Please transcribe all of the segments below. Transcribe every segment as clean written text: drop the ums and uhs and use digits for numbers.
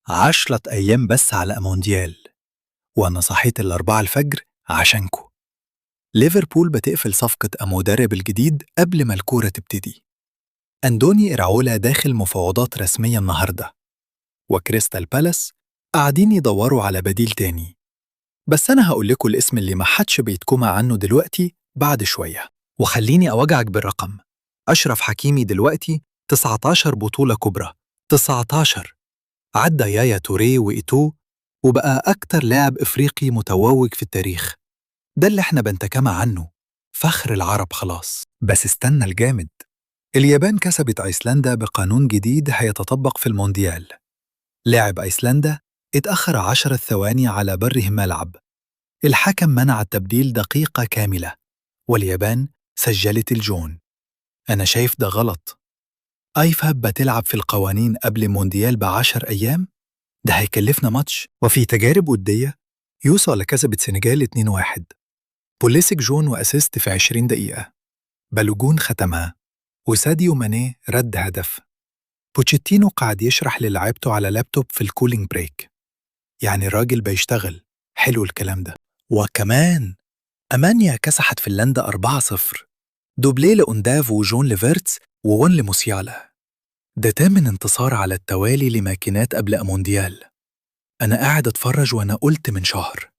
10 أيام بس على مونديال، وأنا صحيت الأربعة الفجر عشانكو. ليفربول بتقفل صفقة مدرب الجديد قبل ما الكورة تبتدي. أندوني إراولا داخل مفاوضات رسمية النهاردة، وكريستال بالاس قاعدين يدوروا على بديل تاني. بس أنا هقول لكم الاسم اللي محدش بيتكومع عنه دلوقتي بعد شوية. وخليني أوجعك بالرقم. أشرف حكيمي دلوقتي 19 بطولة كبرى، 19. عدى يايا توريه وإيتو، وبقى أكتر لاعب إفريقي متوج في التاريخ. ده اللي احنا بنتكامى عنه، فخر العرب خلاص. بس استنى الجامد، اليابان كسبت أيسلندا بقانون جديد هيتطبق في المونديال. لاعب أيسلندا اتأخر 10 ثواني على بره ملعب، الحكم منع التبديل دقيقة كاملة، واليابان سجلت الجون. أنا شايف ده غلط. أيفاب بتلعب في القوانين قبل المونديال ب10 أيام؟ ده هيكلفنا ماتش. وفي تجارب ودية يوصل كسبت سنغال 2-1، بوليسيك جون وأسيست في 20 دقيقة، بالوجون ختمها، وساديو ماني رد هدف. بوتشيتينو قاعد يشرح للاعيبته على لابتوب في الكولينج بريك. يعني الراجل بيشتغل. حلو الكلام ده. وكمان أمانيا كسحت فنلندا 4-0، دوبلي لأونداف وجون ليفرتس وون لموسيالا. ده تامن انتصار على التوالي لماكينات قبل مونديال. أنا قاعد أتفرج وأنا قلت من شهر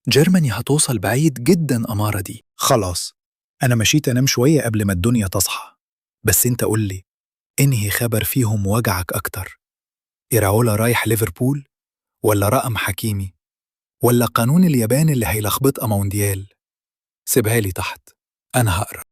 جيرماني هتوصل بعيد جدا. أمارة دي خلاص. أنا مشيت أنام شوية قبل ما الدنيا تصحى. بس أنت قول لي، إنهي خبر فيهم وجعك أكتر؟ إراولا رايح ليفربول، ولا رقم حكيمي، ولا قانون اليابان اللي هيلخبط مونديال؟ سيبها لي تحت، أنا هقرأ.